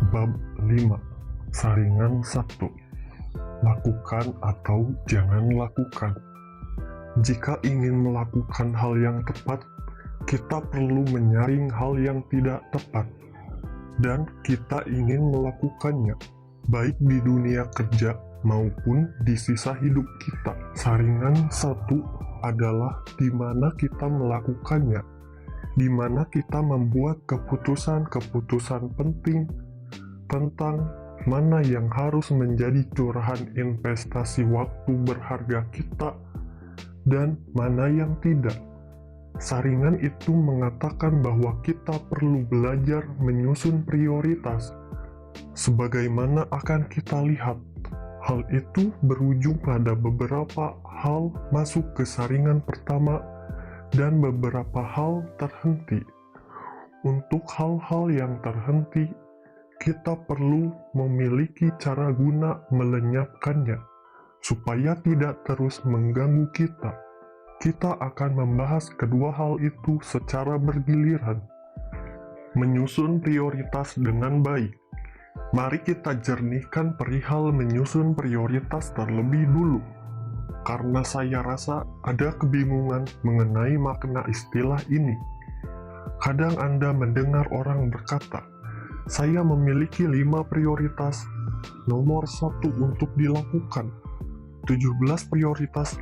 Bab 5. Saringan 1. Lakukan atau jangan lakukan. Jika ingin melakukan hal yang tepat, kita perlu menyaring hal yang tidak tepat. Dan kita ingin melakukannya, baik di dunia kerja maupun di sisa hidup kita. Saringan 1 adalah di mana kita melakukannya, di mana kita membuat keputusan-keputusan penting tentang mana yang harus menjadi curahan investasi waktu berharga kita dan mana yang tidak. Saringan itu mengatakan bahwa kita perlu belajar menyusun prioritas. Sebagaimana akan kita lihat, hal itu berujung pada beberapa hal masuk ke saringan pertama dan beberapa hal terhenti. Untuk hal-hal yang terhenti, kita perlu memiliki cara guna melenyapkannya, supaya tidak terus mengganggu kita. Kita akan membahas kedua hal itu secara bergiliran. Menyusun prioritas dengan baik. Mari kita jernihkan perihal menyusun prioritas terlebih dulu, karena saya rasa ada kebingungan mengenai makna istilah ini. Kadang Anda mendengar orang berkata, "Saya memiliki 5 prioritas, nomor 1 untuk dilakukan, 17 prioritas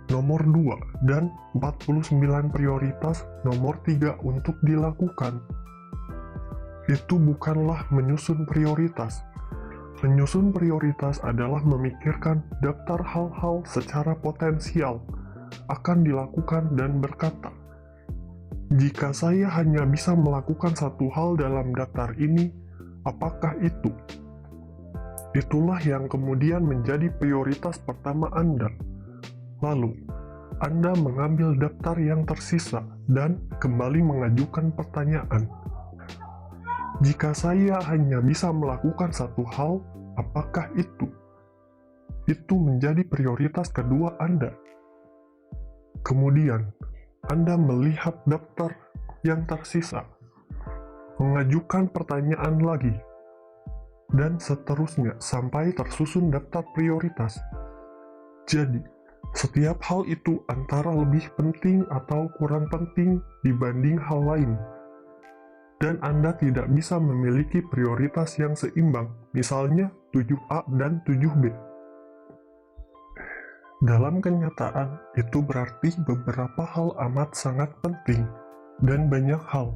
nomor 2, dan 49 prioritas nomor 3 untuk dilakukan." Itu bukanlah menyusun prioritas. Menyusun prioritas adalah memikirkan daftar hal-hal secara potensial akan dilakukan dan berkata, "Jika saya hanya bisa melakukan satu hal dalam daftar ini, apakah itu?" Itulah yang kemudian menjadi prioritas pertama Anda. Lalu, Anda mengambil daftar yang tersisa dan kembali mengajukan pertanyaan. Jika saya hanya bisa melakukan satu hal, apakah itu? Itu menjadi prioritas kedua Anda. Kemudian, Anda melihat daftar yang tersisa, mengajukan pertanyaan lagi, dan seterusnya sampai tersusun daftar prioritas. Jadi, setiap hal itu antara lebih penting atau kurang penting dibanding hal lain. Dan Anda tidak bisa memiliki prioritas yang seimbang, misalnya 7A dan 7B. Dalam kenyataan, itu berarti beberapa hal amat sangat penting, dan banyak hal,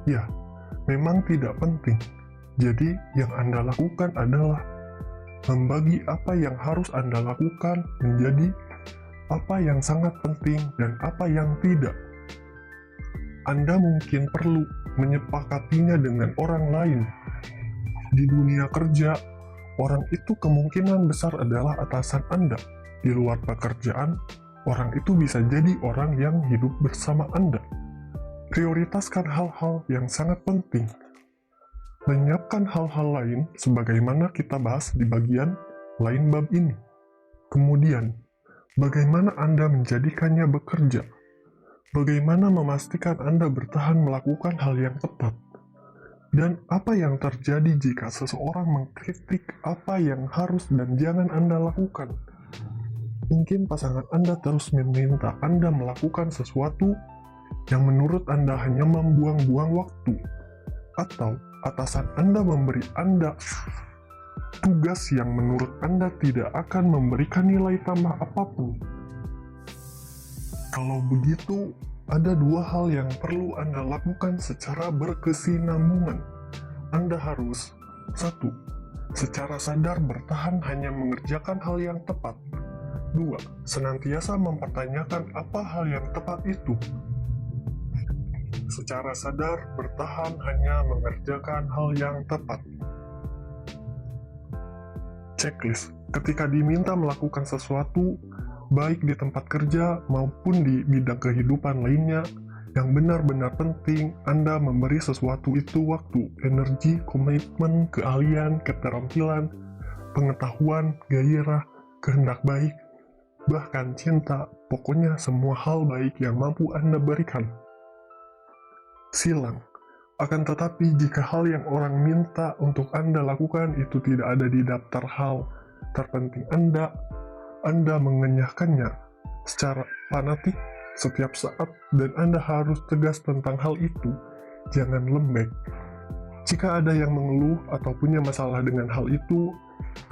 ya, memang tidak penting. Jadi, yang Anda lakukan adalah membagi apa yang harus Anda lakukan menjadi apa yang sangat penting dan apa yang tidak. Anda mungkin perlu menyepakatinya dengan orang lain. Di dunia kerja, orang itu kemungkinan besar adalah atasan Anda. Di luar pekerjaan, orang itu bisa jadi orang yang hidup bersama Anda. Prioritaskan hal-hal yang sangat penting. Lenyapkan hal-hal lain sebagaimana kita bahas di bagian lain bab ini. Kemudian, bagaimana Anda menjadikannya bekerja? Bagaimana memastikan Anda bertahan melakukan hal yang tepat? Dan apa yang terjadi jika seseorang mengkritik apa yang harus dan jangan Anda lakukan? Mungkin pasangan Anda terus meminta Anda melakukan sesuatu yang menurut Anda hanya membuang-buang waktu. Atau atasan Anda memberi Anda tugas yang menurut Anda tidak akan memberikan nilai tambah apapun. Kalau begitu, ada 2 hal yang perlu Anda lakukan secara berkesinambungan. Anda harus 1. Secara sadar bertahan hanya mengerjakan hal yang tepat. 2. Senantiasa mempertanyakan apa hal yang tepat itu. Secara sadar bertahan hanya mengerjakan hal yang tepat. Checklist. Ketika diminta melakukan sesuatu, baik di tempat kerja maupun di bidang kehidupan lainnya, yang benar-benar penting, Anda memberi sesuatu itu waktu, energi, komitmen, keahlian, keterampilan, pengetahuan, gairah, kehendak baik, bahkan cinta, pokoknya semua hal baik yang mampu Anda berikan. Silang. Akan tetapi, jika hal yang orang minta untuk Anda lakukan itu tidak ada di daftar hal terpenting Anda mengenyahkannya secara fanatik setiap saat dan Anda harus tegas tentang hal itu. Jangan lembek. Jika ada yang mengeluh atau punya masalah dengan hal itu,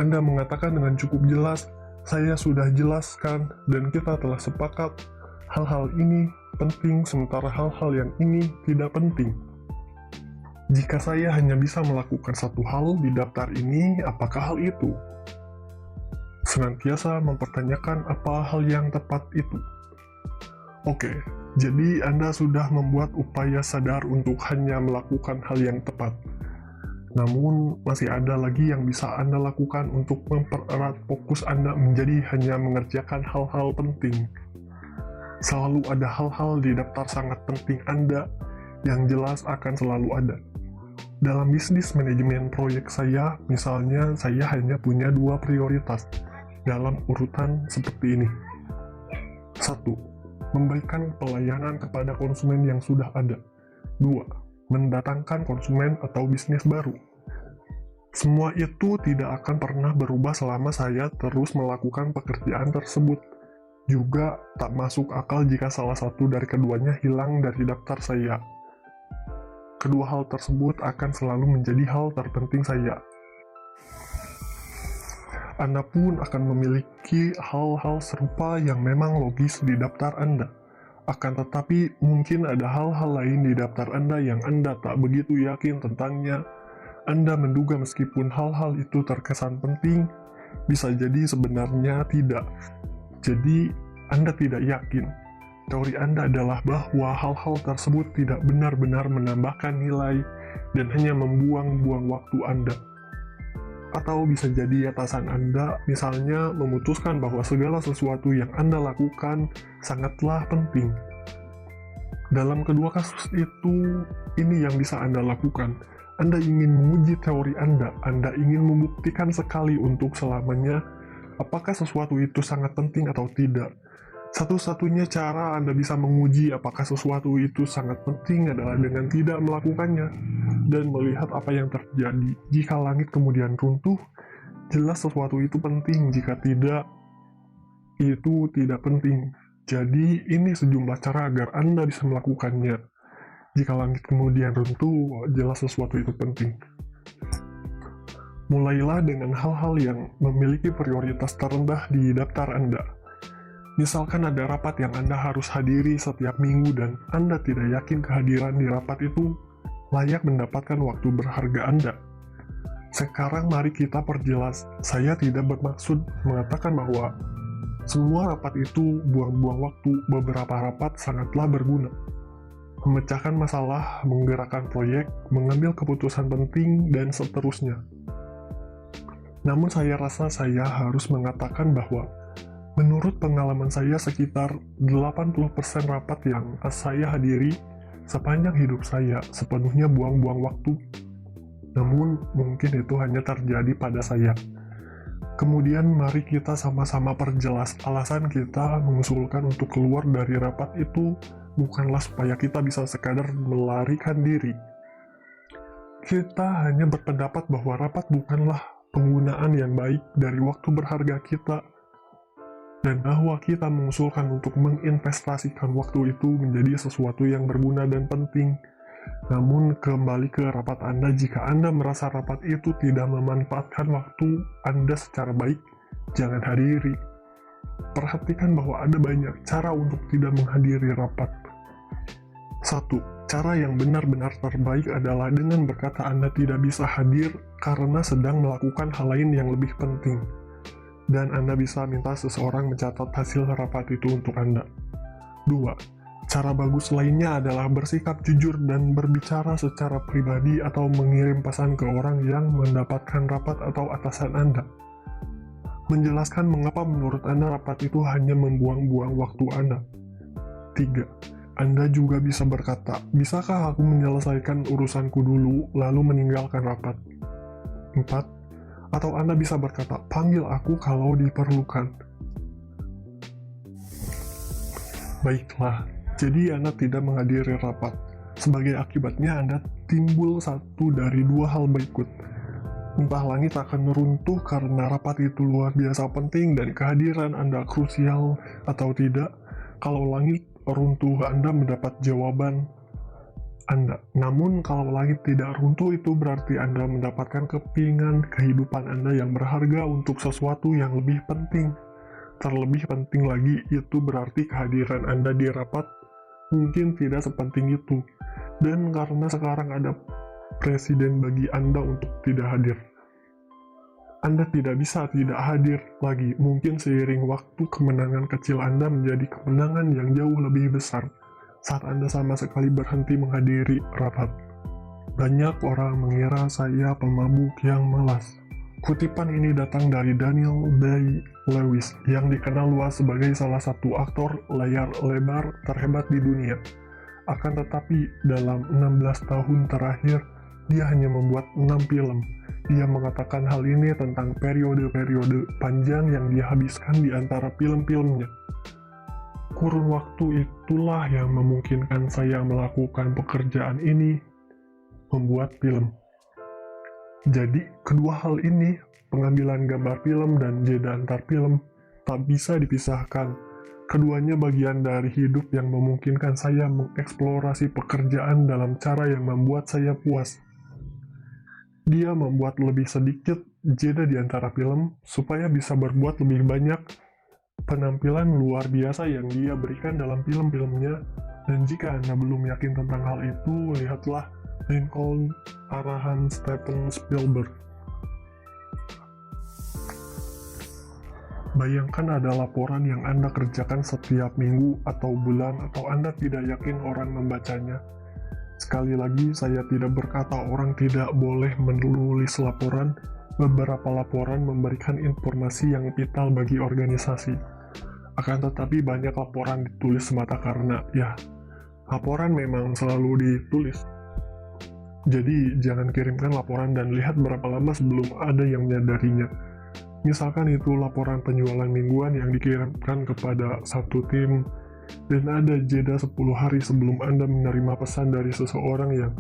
Anda mengatakan dengan cukup jelas, "Saya sudah jelaskan dan kita telah sepakat hal-hal ini penting sementara hal-hal yang ini tidak penting. Jika saya hanya bisa melakukan satu hal di daftar ini, apakah hal itu?" Senantiasa mempertanyakan apa hal yang tepat itu. Oke, jadi Anda sudah membuat upaya sadar untuk hanya melakukan hal yang tepat. Namun, masih ada lagi yang bisa Anda lakukan untuk mempererat fokus Anda menjadi hanya mengerjakan hal-hal penting. Selalu ada hal-hal di daftar sangat penting Anda yang jelas akan selalu ada. Dalam bisnis manajemen proyek saya, misalnya saya hanya punya 2 prioritas dalam urutan seperti ini. 1. Memberikan pelayanan kepada konsumen yang sudah ada. 2. Mendatangkan konsumen atau bisnis baru. Semua itu tidak akan pernah berubah selama saya terus melakukan pekerjaan tersebut. Juga tak masuk akal jika salah satu dari keduanya hilang dari daftar saya. Kedua hal tersebut akan selalu menjadi hal terpenting saya. Anda pun akan memiliki hal-hal serupa yang memang logis di daftar Anda. Akan tetapi, mungkin ada hal-hal lain di daftar Anda yang Anda tak begitu yakin tentangnya. Anda menduga meskipun hal-hal itu terkesan penting, bisa jadi sebenarnya tidak. Jadi, Anda tidak yakin. Teori Anda adalah bahwa hal-hal tersebut tidak benar-benar menambahkan nilai dan hanya membuang-buang waktu Anda. Atau bisa jadi atasan Anda misalnya memutuskan bahwa segala sesuatu yang Anda lakukan sangatlah penting. Dalam kedua kasus itu, ini yang bisa Anda lakukan. Anda ingin menguji teori Anda ingin membuktikan sekali untuk selamanya apakah sesuatu itu sangat penting atau tidak. Satu-satunya cara Anda bisa menguji apakah sesuatu itu sangat penting adalah dengan tidak melakukannya dan melihat apa yang terjadi. Jika langit kemudian runtuh, jelas sesuatu itu penting. Jika tidak, itu tidak penting. Jadi, ini sejumlah cara agar Anda bisa melakukannya. Jika langit kemudian runtuh, jelas sesuatu itu penting. Mulailah dengan hal-hal yang memiliki prioritas terendah di daftar Anda. Misalkan ada rapat yang Anda harus hadiri setiap minggu dan Anda tidak yakin kehadiran di rapat itu layak mendapatkan waktu berharga Anda. Sekarang mari kita perjelas, saya tidak bermaksud mengatakan bahwa semua rapat itu buang-buang waktu. Beberapa rapat sangatlah berguna. Memecahkan masalah, menggerakkan proyek, mengambil keputusan penting, dan seterusnya. Namun saya rasa saya harus mengatakan bahwa menurut pengalaman saya, sekitar 80% rapat yang saya hadiri sepanjang hidup saya sepenuhnya buang-buang waktu. Namun, mungkin itu hanya terjadi pada saya. Kemudian, mari kita sama-sama perjelas alasan kita mengusulkan untuk keluar dari rapat itu bukanlah supaya kita bisa sekadar melarikan diri. Kita hanya berpendapat bahwa rapat bukanlah penggunaan yang baik dari waktu berharga kita, dan bahwa kita mengusulkan untuk menginvestasikan waktu itu menjadi sesuatu yang berguna dan penting. Namun, kembali ke rapat Anda, jika Anda merasa rapat itu tidak memanfaatkan waktu Anda secara baik, jangan hadiri. Perhatikan bahwa ada banyak cara untuk tidak menghadiri rapat. 1. Cara yang benar-benar terbaik adalah dengan berkata Anda tidak bisa hadir karena sedang melakukan hal lain yang lebih penting. Dan Anda bisa minta seseorang mencatat hasil rapat itu untuk Anda. 2. Cara bagus lainnya adalah bersikap jujur dan berbicara secara pribadi atau mengirim pesan ke orang yang mendapatkan rapat atau atasan Anda. Menjelaskan mengapa menurut Anda rapat itu hanya membuang-buang waktu Anda. 3. Anda juga bisa berkata, bisakah aku menyelesaikan urusanku dulu lalu meninggalkan rapat? 4. Atau Anda bisa berkata, panggil aku kalau diperlukan. Baiklah, jadi Anda tidak menghadiri rapat. Sebagai akibatnya Anda timbul satu dari dua hal berikut. Entah langit akan runtuh karena rapat itu luar biasa penting dan kehadiran Anda krusial atau tidak. Kalau langit runtuh, Anda mendapat jawaban Anda. Namun kalau langit tidak runtuh, itu berarti Anda mendapatkan kepingan kehidupan Anda yang berharga untuk sesuatu yang lebih penting. Terlebih penting lagi, itu berarti kehadiran Anda di rapat mungkin tidak sepenting itu. Dan karena sekarang ada presiden bagi Anda untuk tidak hadir, Anda tidak bisa tidak hadir lagi. Mungkin seiring waktu, kemenangan kecil Anda menjadi kemenangan yang jauh lebih besar saat Anda sama sekali berhenti menghadiri rapat. Banyak orang mengira saya pemabuk yang malas. Kutipan ini datang dari Daniel Day-Lewis yang dikenal luas sebagai salah satu aktor layar lebar terhebat di dunia. Akan tetapi, dalam 16 tahun terakhir, dia hanya membuat 6 film. Dia mengatakan hal ini tentang periode-periode panjang yang dia habiskan di antara film-filmnya. Kurun waktu itulah yang memungkinkan saya melakukan pekerjaan ini, membuat film. Jadi, kedua hal ini, pengambilan gambar film dan jeda antar film, tak bisa dipisahkan. Keduanya bagian dari hidup yang memungkinkan saya mengeksplorasi pekerjaan dalam cara yang membuat saya puas. Dia membuat lebih sedikit jeda di antara film, supaya bisa berbuat lebih banyak penampilan luar biasa yang dia berikan dalam film-filmnya. Dan jika Anda belum yakin tentang hal itu, lihatlah Lincoln arahan Steven Spielberg. Bayangkan ada laporan yang Anda kerjakan setiap minggu atau bulan, atau Anda tidak yakin orang membacanya. Sekali lagi, saya tidak berkata orang tidak boleh menulis laporan. Beberapa laporan memberikan informasi yang vital bagi organisasi. Akan tetapi banyak laporan ditulis semata karena, laporan memang selalu ditulis. Jadi, jangan kirimkan laporan dan lihat berapa lama sebelum ada yang menyadarinya. Misalkan itu laporan penjualan mingguan yang dikirimkan kepada satu tim, dan ada jeda 10 hari sebelum Anda menerima pesan dari seseorang yang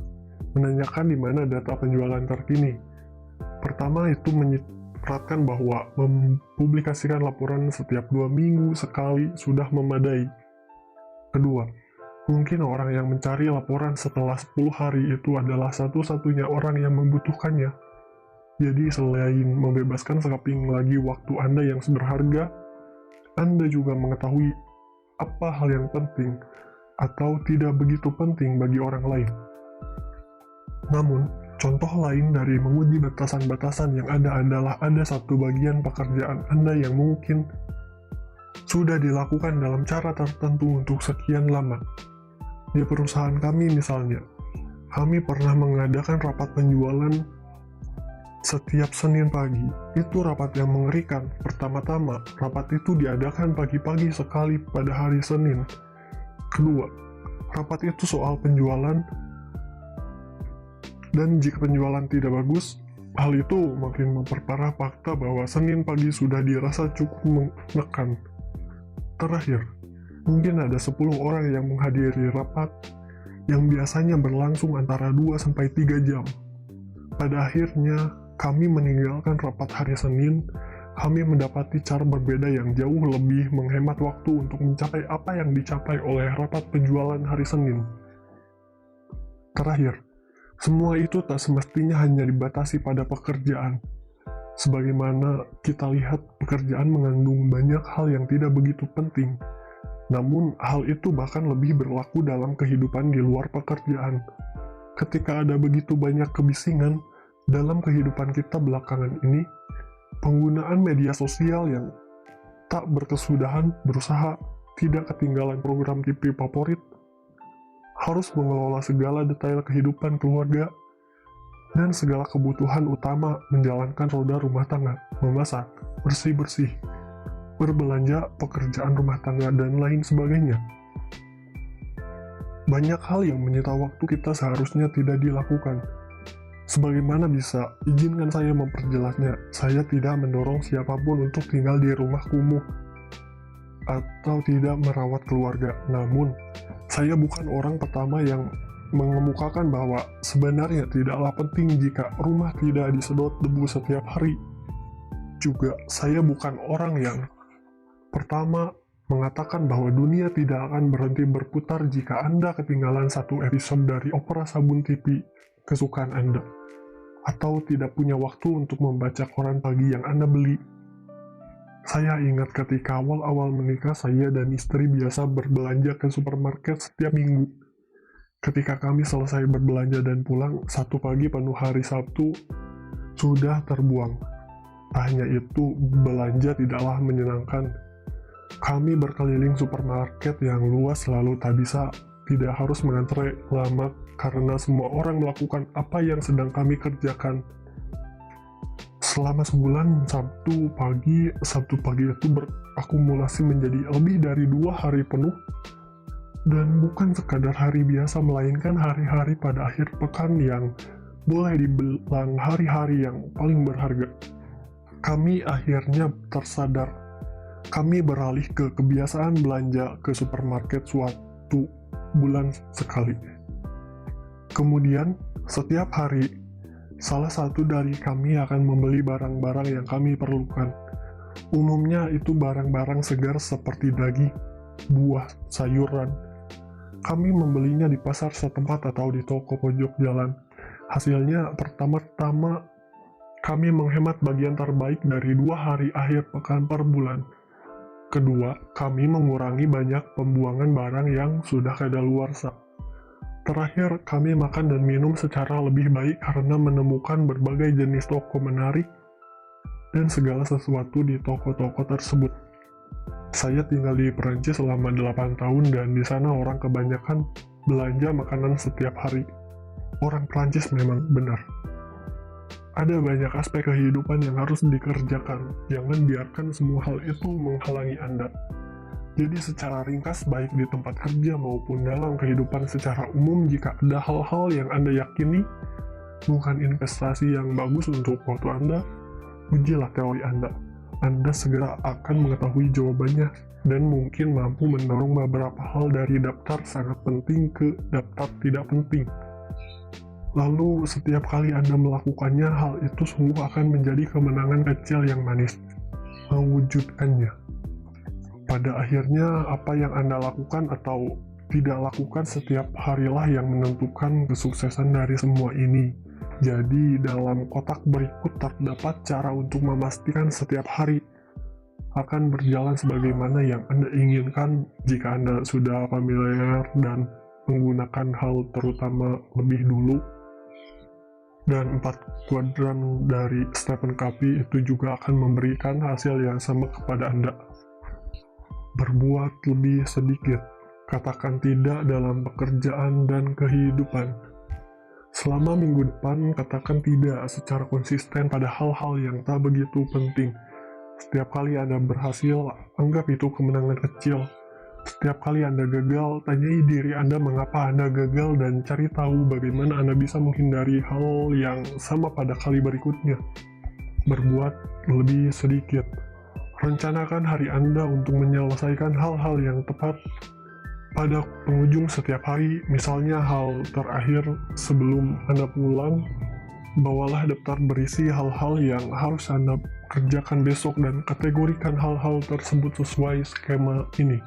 menanyakan di mana data penjualan terkini. Pertama, itu menyeratkan bahwa mempublikasikan laporan setiap 2 minggu sekali sudah memadai. Kedua, mungkin orang yang mencari laporan setelah 10 hari itu adalah satu-satunya orang yang membutuhkannya. Jadi selain membebaskan sekeping lagi waktu Anda yang berharga, Anda juga mengetahui apa hal yang penting atau tidak begitu penting bagi orang lain. Namun, contoh lain dari menguji batasan-batasan yang ada adalah ada satu bagian pekerjaan Anda yang mungkin sudah dilakukan dalam cara tertentu untuk sekian lama. Di perusahaan kami misalnya, kami pernah mengadakan rapat penjualan setiap Senin pagi. Itu rapat yang mengerikan. Pertama-tama, rapat itu diadakan pagi-pagi sekali pada hari Senin. Kedua, rapat itu soal penjualan, dan jika penjualan tidak bagus, hal itu makin memperparah fakta bahwa Senin pagi sudah dirasa cukup menekan. Terakhir, mungkin ada 10 orang yang menghadiri rapat yang biasanya berlangsung antara 2-3 jam. Pada akhirnya, kami meninggalkan rapat hari Senin. Kami mendapati cara berbeda yang jauh lebih menghemat waktu untuk mencapai apa yang dicapai oleh rapat penjualan hari Senin. Terakhir, semua itu tak semestinya hanya dibatasi pada pekerjaan. Sebagaimana kita lihat, pekerjaan mengandung banyak hal yang tidak begitu penting. Namun, hal itu bahkan lebih berlaku dalam kehidupan di luar pekerjaan. Ketika ada begitu banyak kebisingan dalam kehidupan kita belakangan ini, penggunaan media sosial yang tak berkesudahan berusaha tidak ketinggalan program TV favorit, harus mengelola segala detail kehidupan keluarga, dan segala kebutuhan utama menjalankan roda rumah tangga, memasak, bersih-bersih, berbelanja, pekerjaan rumah tangga, dan lain sebagainya. Banyak hal yang menyita waktu kita seharusnya tidak dilakukan. Sebagaimana bisa, izinkan saya memperjelasnya. Saya tidak mendorong siapapun untuk tinggal di rumah kumuh atau tidak merawat keluarga. Namun, saya bukan orang pertama yang mengemukakan bahwa sebenarnya tidaklah penting jika rumah tidak disedot debu setiap hari. Juga, saya bukan orang yang pertama mengatakan bahwa dunia tidak akan berhenti berputar jika Anda ketinggalan satu episode dari opera sabun TV kesukaan Anda, atau tidak punya waktu untuk membaca koran pagi yang Anda beli. Saya ingat ketika awal-awal menikah, saya dan istri biasa berbelanja ke supermarket setiap minggu. Ketika kami selesai berbelanja dan pulang, satu pagi penuh hari Sabtu sudah terbuang. Tak hanya itu, belanja tidaklah menyenangkan. Kami berkeliling supermarket yang luas lalu tidak harus mengantre lama karena semua orang melakukan apa yang sedang kami kerjakan. Selama sebulan, Sabtu pagi itu berakumulasi menjadi lebih dari 2 hari penuh. Dan bukan sekadar hari biasa, melainkan hari-hari pada akhir pekan yang boleh dibilang hari-hari yang paling berharga. Kami akhirnya tersadar. Kami beralih ke kebiasaan belanja ke supermarket suatu bulan sekali. Kemudian, setiap hari, salah satu dari kami akan membeli barang-barang yang kami perlukan. Umumnya itu barang-barang segar seperti daging, buah, sayuran. Kami membelinya di pasar setempat atau di toko pojok jalan. Hasilnya, pertama-tama kami menghemat bagian terbaik dari 2 hari akhir pekan per bulan. Kedua, kami mengurangi banyak pembuangan barang yang sudah kadaluarsa. Terakhir, kami makan dan minum secara lebih baik karena menemukan berbagai jenis toko menarik dan segala sesuatu di toko-toko tersebut. Saya tinggal di Perancis selama 8 tahun dan di sana orang kebanyakan belanja makanan setiap hari. Orang Perancis memang benar. Ada banyak aspek kehidupan yang harus dikerjakan. Jangan biarkan semua hal itu menghalangi Anda. Jadi secara ringkas, baik di tempat kerja maupun dalam kehidupan secara umum, jika ada hal-hal yang Anda yakini bukan investasi yang bagus untuk waktu Anda, ujilah teori Anda. Anda segera akan mengetahui jawabannya dan mungkin mampu mendorong beberapa hal dari daftar sangat penting ke daftar tidak penting. Lalu setiap kali Anda melakukannya, hal itu sungguh akan menjadi kemenangan kecil yang manis. Mewujudkannya. Pada akhirnya, apa yang Anda lakukan atau tidak lakukan setiap harilah yang menentukan kesuksesan dari semua ini. Jadi, dalam kotak berikut terdapat cara untuk memastikan setiap hari akan berjalan sebagaimana yang Anda inginkan jika Anda sudah familiar dan menggunakan hal terutama lebih dulu. Dan 4 kuadran dari Stephen Covey itu juga akan memberikan hasil yang sama kepada Anda. Berbuat lebih sedikit, katakan tidak dalam pekerjaan dan kehidupan. Selama minggu depan, katakan tidak secara konsisten pada hal-hal yang tak begitu penting. Setiap kali Anda berhasil, anggap itu kemenangan kecil. Setiap kali Anda gagal, tanyai diri Anda mengapa Anda gagal dan cari tahu bagaimana Anda bisa menghindari hal yang sama pada kali berikutnya. Berbuat lebih sedikit. Rencanakan hari Anda untuk menyelesaikan hal-hal yang tepat pada penghujung setiap hari. Misalnya hal terakhir sebelum Anda pulang, bawalah daftar berisi hal-hal yang harus Anda kerjakan besok dan kategorikan hal-hal tersebut sesuai skema ini.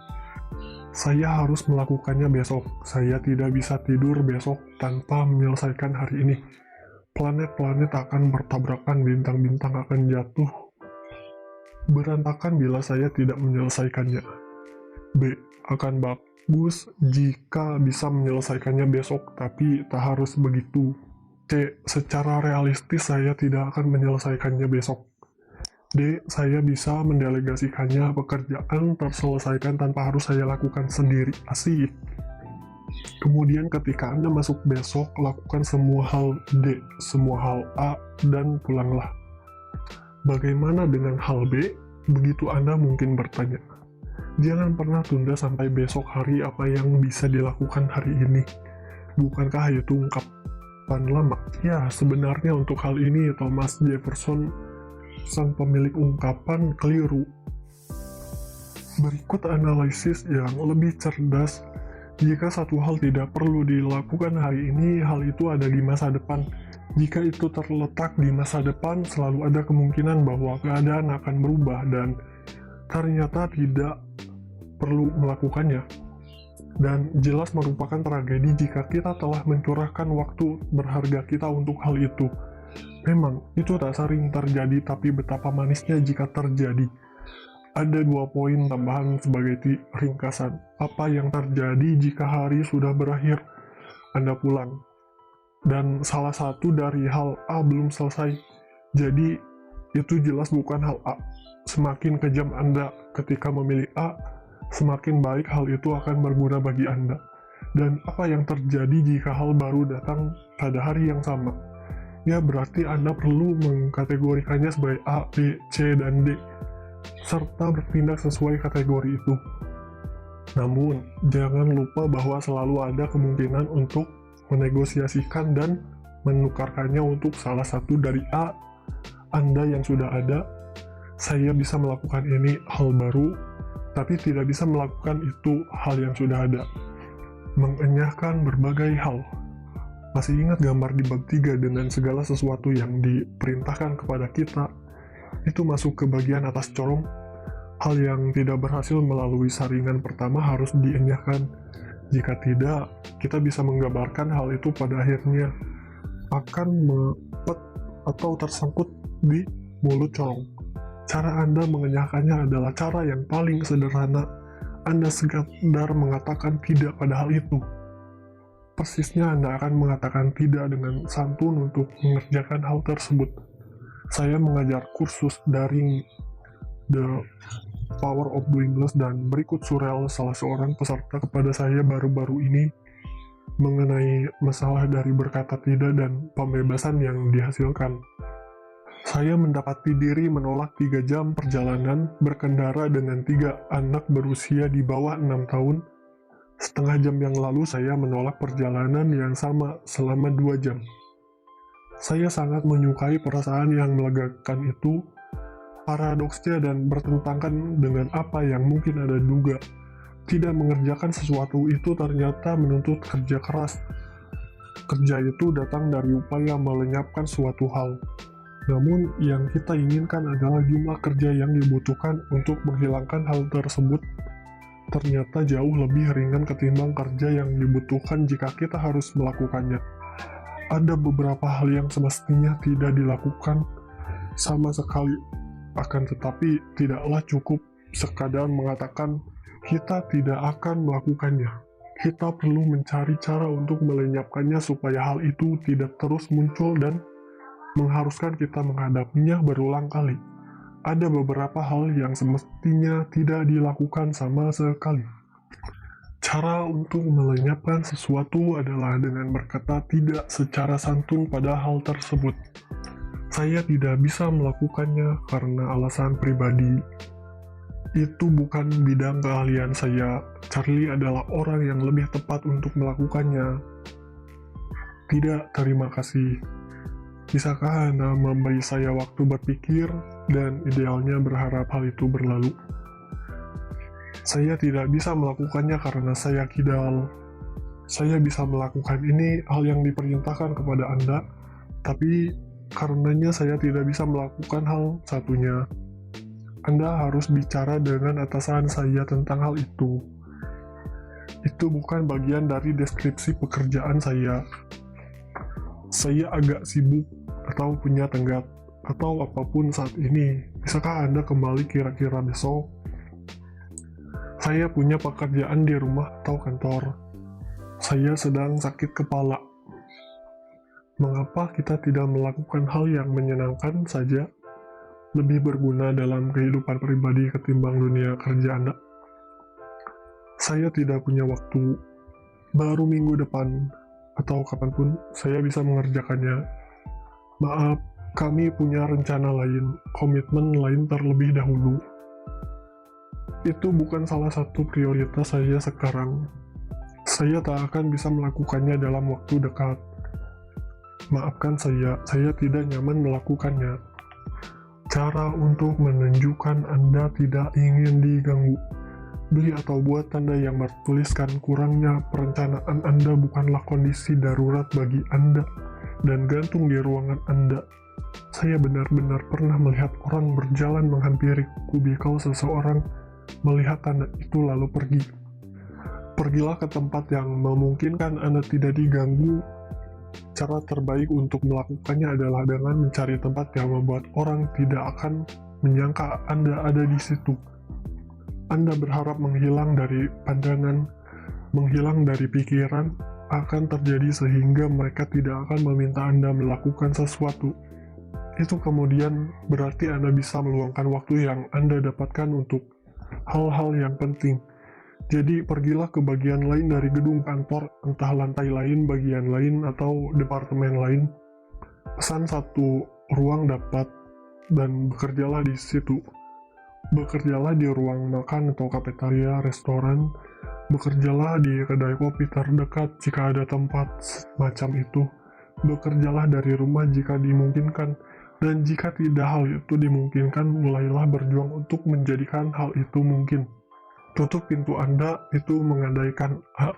Saya harus melakukannya besok. Saya tidak bisa tidur besok tanpa menyelesaikan hari ini. Planet-planet akan bertabrakan, bintang-bintang akan jatuh berantakan bila saya tidak menyelesaikannya. B. Akan bagus jika bisa menyelesaikannya besok, tapi tak harus begitu. C. Secara realistis saya tidak akan menyelesaikannya besok. D. Saya bisa mendelegasikannya, pekerjaan terselesaikan tanpa harus saya lakukan sendiri. Asik. Kemudian ketika Anda masuk besok, lakukan semua hal D, semua hal A, dan pulanglah. Bagaimana dengan hal B? Begitu Anda mungkin bertanya. Jangan pernah tunda sampai besok hari apa yang bisa dilakukan hari ini. Bukankah itu ungkapan lama? Ya, sebenarnya untuk hal ini Thomas Jefferson, sang pemilik ungkapan, keliru. Berikut analisis yang lebih cerdas Jika satu hal tidak perlu dilakukan hari ini, hal itu ada di masa depan. Jika itu terletak di masa depan, selalu ada kemungkinan bahwa keadaan akan berubah dan ternyata tidak perlu melakukannya. Dan jelas merupakan tragedi jika kita telah mencurahkan waktu berharga kita untuk hal itu. Memang, itu tak sering terjadi, tapi betapa manisnya jika terjadi. Ada 2 poin tambahan sebagai ringkasan. Apa yang terjadi jika hari sudah berakhir, Anda pulang. Dan salah satu dari hal A belum selesai. Jadi, itu jelas bukan hal A. Semakin kejam Anda ketika memilih A, semakin baik hal itu akan berguna bagi Anda. Dan apa yang terjadi jika hal baru datang pada hari yang sama? Ya, berarti Anda perlu mengkategorikannya sebagai A, B, C, dan D, serta bertindak sesuai kategori itu. Namun, jangan lupa bahwa selalu ada kemungkinan untuk menegosiasikan dan menukarkannya untuk salah satu dari A, Anda yang sudah ada. Saya bisa melakukan ini hal baru, tapi tidak bisa melakukan itu hal yang sudah ada. Mengenyahkan berbagai hal. Masih ingat gambar di bab 3 dengan segala sesuatu yang diperintahkan kepada kita? Itu masuk ke bagian atas corong. Hal yang tidak berhasil melalui saringan pertama harus dienyahkan. Jika tidak, kita bisa menggambarkan hal itu pada akhirnya akan mepet atau tersangkut di mulut corong. Cara Anda mengenyahkannya adalah cara yang paling sederhana. Anda sekedar mengatakan tidak pada hal itu. Persisnya Anda akan mengatakan tidak dengan santun untuk mengerjakan hal tersebut. Saya mengajar kursus daring The Power of Doing Less, dan berikut surel salah seorang peserta kepada saya baru-baru ini mengenai masalah dari berkata tidak dan pembebasan yang dihasilkan. Saya mendapati diri menolak 3 jam perjalanan berkendara dengan 3 anak berusia di bawah 6 tahun. Setengah jam yang lalu saya menolak perjalanan yang sama selama 2 jam. Saya sangat menyukai perasaan yang melegakan itu, paradoksnya dan bertentangan dengan apa yang mungkin Anda duga. Tidak mengerjakan sesuatu itu ternyata menuntut kerja keras. Kerja itu datang dari upaya melenyapkan suatu hal. Namun yang kita inginkan adalah jumlah kerja yang dibutuhkan untuk menghilangkan hal tersebut ternyata jauh lebih ringan ketimbang kerja yang dibutuhkan jika kita harus melakukannya. Ada beberapa hal yang semestinya tidak dilakukan sama sekali, akan tetapi tidaklah cukup sekadar mengatakan kita tidak akan melakukannya. Kita perlu mencari cara untuk melenyapkannya supaya hal itu tidak terus muncul dan mengharuskan kita menghadapinya berulang kali. Ada beberapa hal yang semestinya tidak dilakukan sama sekali. Cara untuk melenyapkan sesuatu adalah dengan berkata tidak secara santun pada hal tersebut. Saya tidak bisa melakukannya karena alasan pribadi. Itu bukan bidang keahlian saya. Charlie adalah orang yang lebih tepat untuk melakukannya. Tidak, terima kasih. Bisakah Anda memberi saya waktu berpikir dan idealnya berharap hal itu berlalu? Saya tidak bisa melakukannya karena saya kidal. Saya bisa melakukan ini hal yang diperintahkan kepada Anda, tapi karenanya saya tidak bisa melakukan hal satunya. Anda harus bicara dengan atasan saya tentang hal itu. Itu bukan bagian dari deskripsi pekerjaan saya. Saya agak sibuk atau punya tenggat atau apapun saat ini. Bisakah Anda kembali kira-kira besok? Saya punya pekerjaan di rumah atau kantor. Saya sedang sakit kepala. Mengapa kita tidak melakukan hal yang menyenangkan saja, lebih berguna dalam kehidupan pribadi ketimbang dunia kerja Anda? Saya tidak punya waktu. Baru minggu depan atau kapanpun saya bisa mengerjakannya. Maaf, kami punya rencana lain, komitmen lain terlebih dahulu. Itu bukan salah satu prioritas saya sekarang. Saya tak akan bisa melakukannya dalam waktu dekat. Maafkan saya tidak nyaman melakukannya. Cara untuk menunjukkan Anda tidak ingin diganggu. beli atau buat tanda yang bertuliskan kurangnya perencanaan Anda bukanlah kondisi darurat bagi Anda dan gantung di ruangan Anda. Saya benar-benar pernah melihat orang berjalan menghampiri kubikel seseorang, melihat tanda itu lalu pergi. Pergilah ke tempat yang memungkinkan Anda tidak diganggu. Cara terbaik untuk melakukannya adalah dengan mencari tempat yang membuat orang tidak akan menyangka Anda ada di situ. Anda berharap menghilang dari pandangan, menghilang dari pikiran, akan terjadi sehingga mereka tidak akan meminta Anda melakukan sesuatu. Itu kemudian berarti Anda bisa meluangkan waktu yang Anda dapatkan untuk hal-hal yang penting. Jadi pergilah ke bagian lain dari gedung kantor, entah lantai lain, bagian lain, atau departemen lain. Pesan satu ruang dapat dan bekerjalah di situ. Bekerjalah di ruang makan atau kafetaria, restoran. Bekerjalah di kedai kopi terdekat jika ada tempat macam itu. Bekerjalah dari rumah jika dimungkinkan. Dan jika tidak hal itu dimungkinkan, mulailah berjuang untuk menjadikan hal itu mungkin. Tutup pintu Anda itu mengandaikan A.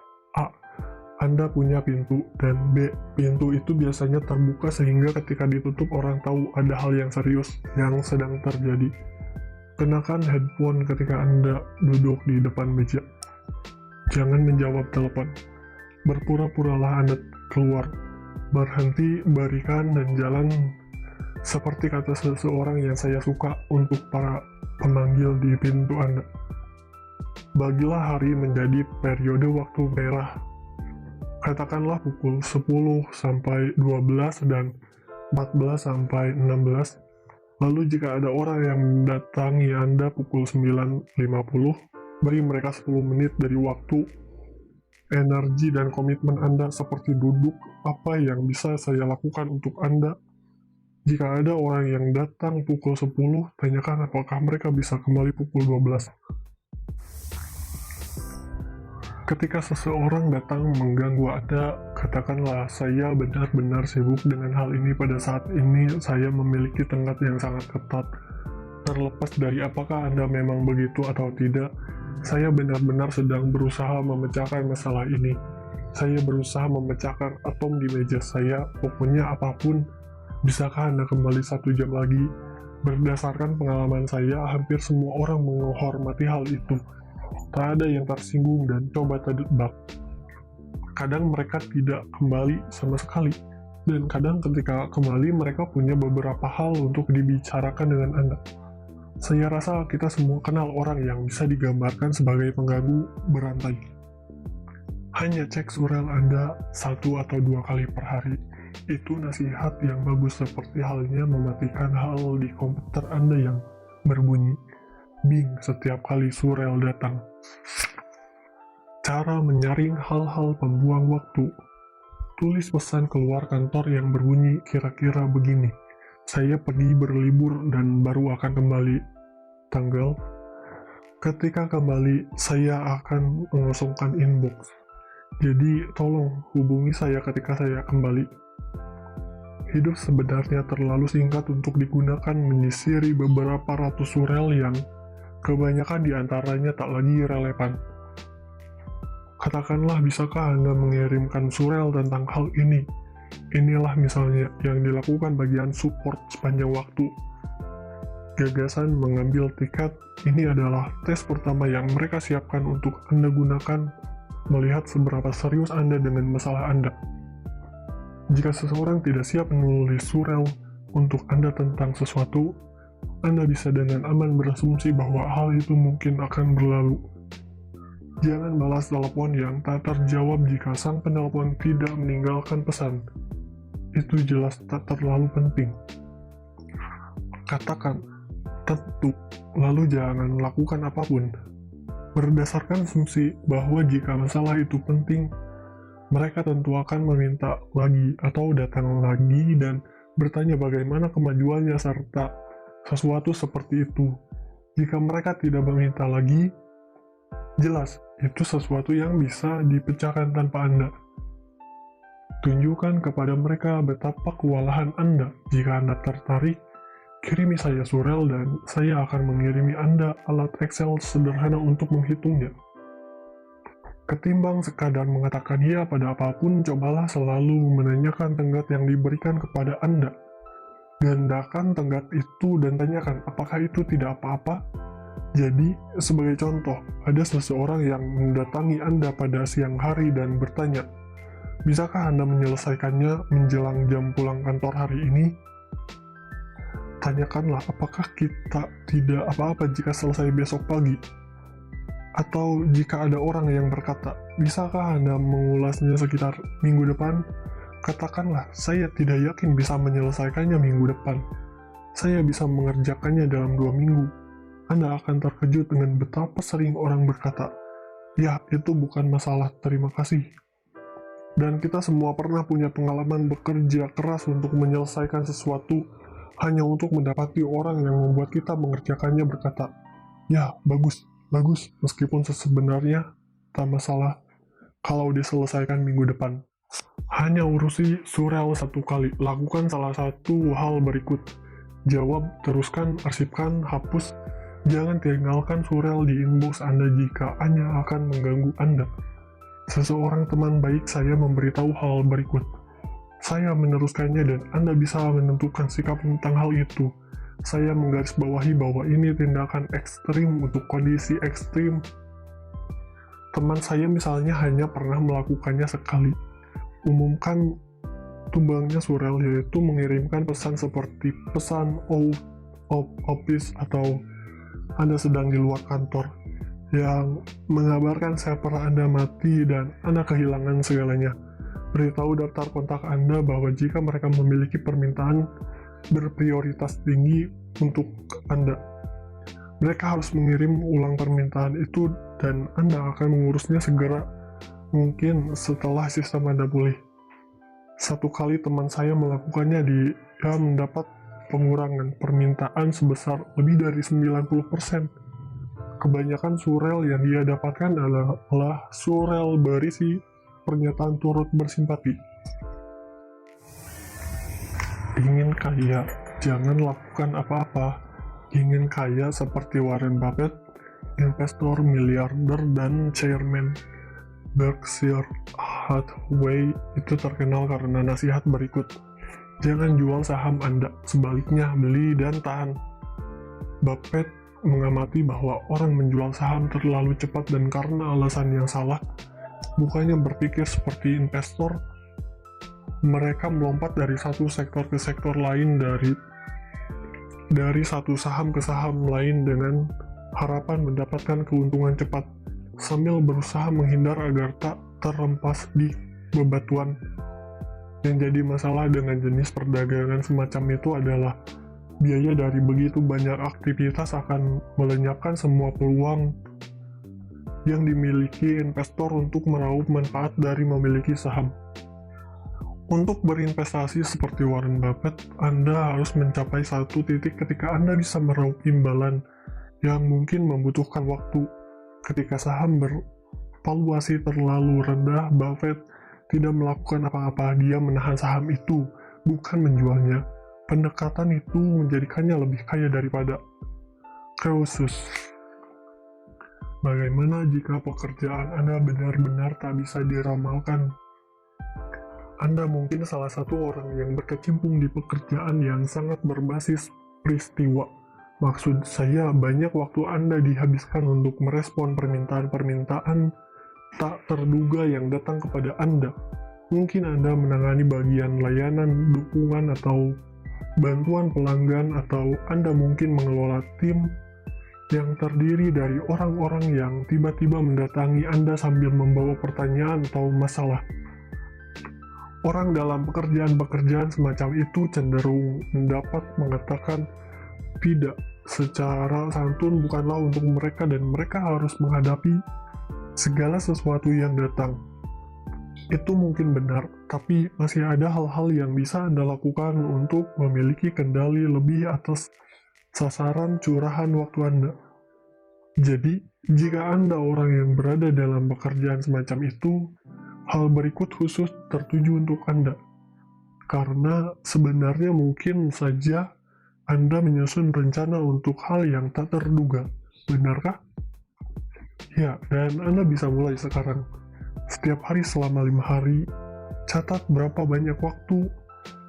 Anda punya pintu, dan B. Pintu itu biasanya terbuka sehingga ketika ditutup orang tahu ada hal yang serius yang sedang terjadi. Kenakan headphone ketika Anda duduk di depan meja. Jangan menjawab telepon. Berpura-puralah Anda keluar. Berhenti, barikan, dan jalan seperti kata seseorang yang saya suka untuk para pemanggil di pintu Anda. Bagilah hari menjadi periode waktu merah. Katakanlah pukul 10 sampai 12 dan 14 sampai 16. Lalu jika ada orang yang mendatangi Anda pukul 9.50, beri mereka 10 menit dari waktu, energi, dan komitmen Anda seperti duduk. Apa yang bisa saya lakukan untuk Anda? Jika ada orang yang datang pukul 10, tanyakan apakah mereka bisa kembali pukul 12. Ketika seseorang datang mengganggu Anda, katakanlah, saya benar-benar sibuk dengan hal ini pada saat ini, saya memiliki tenggat yang sangat ketat. Terlepas dari apakah Anda memang begitu atau tidak, saya benar-benar sedang berusaha memecahkan masalah ini. Saya berusaha memecahkan atom di meja saya, pokoknya apapun. Bisakah Anda kembali 1 jam lagi? Berdasarkan pengalaman saya, hampir semua orang menghormati hal itu. Tak ada yang tersinggung dan coba tebak. Kadang mereka tidak kembali sama sekali, dan kadang ketika kembali mereka punya beberapa hal untuk dibicarakan dengan Anda. Saya rasa kita semua kenal orang yang bisa digambarkan sebagai pengganggu berantai. Hanya cek surel Anda 1 atau 2 kali per hari. Itu nasihat yang bagus, seperti halnya mematikan hal di komputer Anda yang berbunyi bing setiap kali surel datang. Cara menyaring hal-hal pembuang waktu. Tulis pesan keluar kantor yang berbunyi kira-kira begini: saya pergi berlibur dan baru akan kembali tanggal. Ketika kembali, saya akan mengosongkan inbox. Jadi tolong hubungi saya ketika saya kembali. Hidup sebenarnya terlalu singkat untuk digunakan menyisiri beberapa ratus surel yang kebanyakan di antaranya tak lagi relevan. Katakanlah, bisakah Anda mengirimkan surel tentang hal ini? Inilah misalnya yang dilakukan bagian support sepanjang waktu. Gagasan mengambil tiket, ini adalah tes pertama yang mereka siapkan untuk Anda gunakan, melihat seberapa serius Anda dengan masalah Anda. Jika seseorang tidak siap menulis surel untuk Anda tentang sesuatu, Anda bisa dengan aman berasumsi bahwa hal itu mungkin akan berlalu. Jangan balas telepon yang tak terjawab jika sang penelpon tidak meninggalkan pesan. Itu jelas tak terlalu penting. Katakan, tentu, lalu jangan lakukan apapun. Berdasarkan asumsi bahwa jika masalah itu penting, mereka tentu akan meminta lagi atau datang lagi dan bertanya bagaimana kemajuannya serta sesuatu seperti itu. Jika mereka tidak meminta lagi, jelas itu sesuatu yang bisa dipecahkan tanpa Anda. Tunjukkan kepada mereka betapa kewalahan Anda. Jika Anda tertarik, kirimi saya surel dan saya akan mengirimi Anda alat Excel sederhana untuk menghitungnya. Ketimbang sekadar mengatakan ya pada apapun, cobalah selalu menanyakan tenggat yang diberikan kepada Anda. Gandakan tenggat itu dan tanyakan apakah itu tidak apa-apa. Jadi, sebagai contoh, ada seseorang yang mendatangi Anda pada siang hari dan bertanya, bisakah Anda menyelesaikannya menjelang jam pulang kantor hari ini? Tanyakanlah apakah kita tidak apa-apa jika selesai besok pagi. Atau jika ada orang yang berkata, bisakah Anda mengulasnya sekitar minggu depan? Katakanlah, saya tidak yakin bisa menyelesaikannya minggu depan. Saya bisa mengerjakannya dalam 2 minggu. Anda akan terkejut dengan betapa sering orang berkata, ya, itu bukan masalah, terima kasih. Dan kita semua pernah punya pengalaman bekerja keras untuk menyelesaikan sesuatu hanya untuk mendapati orang yang membuat kita mengerjakannya berkata, ya, bagus, meskipun sebenarnya tak masalah kalau diselesaikan minggu depan. Hanya urusi surel 1 kali, lakukan salah satu hal berikut. Jawab, teruskan, arsipkan, hapus. Jangan tinggalkan surel di inbox Anda jika hanya akan mengganggu Anda. Seseorang teman baik saya memberitahu hal berikut. Saya meneruskannya dan Anda bisa menentukan sikap tentang hal itu. Saya menggarisbawahi bahwa ini tindakan ekstrim untuk kondisi ekstrim. Teman saya misalnya hanya pernah melakukannya sekali. Umumkan tumbangnya surel, yaitu mengirimkan pesan seperti pesan out of office atau Anda sedang di luar kantor, yang mengabarkan server Anda mati dan Anda kehilangan segalanya. Beritahu daftar kontak Anda bahwa jika mereka memiliki permintaan berprioritas tinggi untuk Anda, mereka harus mengirim ulang permintaan itu dan Anda akan mengurusnya segera mungkin setelah sistem Anda pulih. 1 kali teman saya melakukannya, dia mendapat pengurangan permintaan sebesar lebih dari 90%. Kebanyakan surel yang dia dapatkan adalah surel berisi pernyataan turut bersimpati. Ingin kaya, jangan lakukan apa-apa. Ingin kaya seperti Warren Buffett, investor miliarder dan chairman Berkshire Hathaway itu terkenal karena nasihat berikut. Jangan jual saham Anda, sebaliknya beli dan tahan. Buffett mengamati bahwa orang menjual saham terlalu cepat dan karena alasan yang salah, bukannya berpikir seperti investor, mereka melompat dari satu sektor ke sektor lain, dari satu saham ke saham lain dengan harapan mendapatkan keuntungan cepat, sambil berusaha menghindar agar tak terhempas di bebatuan. Yang jadi masalah dengan jenis perdagangan semacam itu adalah biaya dari begitu banyak aktivitas akan melenyapkan semua peluang yang dimiliki investor untuk meraup manfaat dari memiliki saham. Untuk berinvestasi seperti Warren Buffett, Anda harus mencapai satu titik ketika Anda bisa meraup imbalan yang mungkin membutuhkan waktu. Ketika saham bervaluasi terlalu rendah, Buffett tidak melakukan apa-apa, dia menahan saham itu, bukan menjualnya. Pendekatan itu menjadikannya lebih kaya daripada Croesus. Bagaimana jika pekerjaan Anda benar-benar tak bisa diramalkan? Anda mungkin salah satu orang yang berkecimpung di pekerjaan yang sangat berbasis peristiwa. Maksud saya, banyak waktu Anda dihabiskan untuk merespon permintaan-permintaan tak terduga yang datang kepada Anda. Mungkin Anda menangani bagian layanan, dukungan, atau bantuan pelanggan, atau Anda mungkin mengelola tim yang terdiri dari orang-orang yang tiba-tiba mendatangi Anda sambil membawa pertanyaan atau masalah. Orang dalam pekerjaan-pekerjaan semacam itu cenderung mendapat mengatakan tidak secara santun bukanlah untuk mereka dan mereka harus menghadapi segala sesuatu yang datang. Itu mungkin benar, tapi masih ada hal-hal yang bisa Anda lakukan untuk memiliki kendali lebih atas sasaran curahan waktu Anda. Jadi, jika Anda orang yang berada dalam pekerjaan semacam itu, hal berikut khusus tertuju untuk Anda. Karena sebenarnya mungkin saja Anda menyusun rencana untuk hal yang tak terduga, benarkah? Ya, dan Anda bisa mulai sekarang. Setiap hari selama 5 hari, catat berapa banyak waktu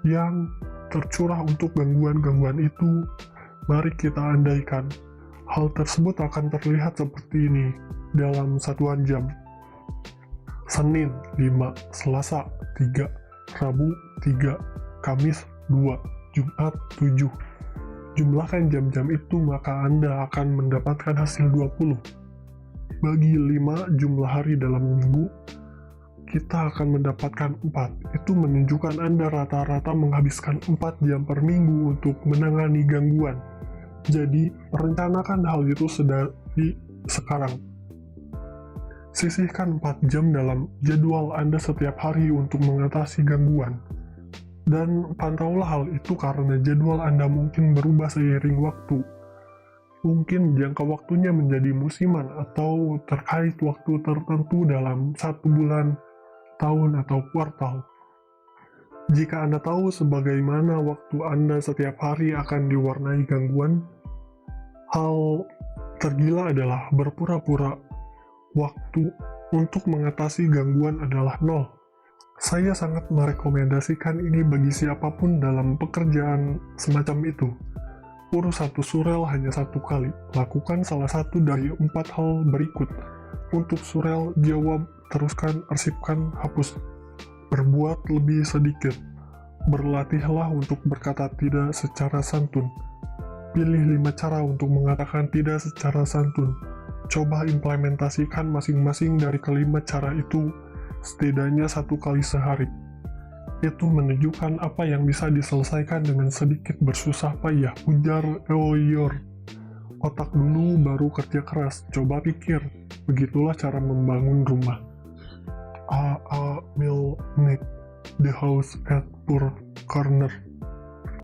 yang tercurah untuk gangguan-gangguan itu. Mari kita andaikan, hal tersebut akan terlihat seperti ini dalam satuan jam. Senin 5, Selasa 3, Rabu 3, Kamis 2, Jumat 7. Jumlahkan jam-jam itu maka Anda akan mendapatkan hasil 20. Bagi 5 jumlah hari dalam minggu, kita akan mendapatkan 4. Itu menunjukkan Anda rata-rata menghabiskan 4 jam per minggu untuk menangani gangguan. Jadi, rencanakan hal itu sekarang. Sisihkan 4 jam dalam jadwal Anda setiap hari untuk mengatasi gangguan. Dan pantaulah hal itu karena jadwal Anda mungkin berubah seiring waktu. Mungkin jangka waktunya menjadi musiman atau terkait waktu tertentu dalam 1 bulan, tahun, atau kuartal. Jika Anda tahu sebagaimana waktu Anda setiap hari akan diwarnai gangguan, hal tergila adalah berpura-pura waktu untuk mengatasi gangguan adalah 0. Saya sangat merekomendasikan ini bagi siapapun dalam pekerjaan semacam itu. Urus satu surel hanya 1 kali. Lakukan salah satu dari 4 hal berikut. Untuk surel, jawab, teruskan, arsipkan, hapus. Berbuat lebih sedikit. Berlatihlah untuk berkata tidak secara santun. Pilih 5 cara untuk mengatakan tidak secara santun. Coba implementasikan masing-masing dari kelima cara itu setidaknya 1 kali sehari. Itu menunjukkan apa yang bisa diselesaikan dengan sedikit bersusah payah, ujar Eoyor. Otak dulu baru kerja keras, coba pikir. Begitulah cara membangun rumah. A will make the house at poor corner.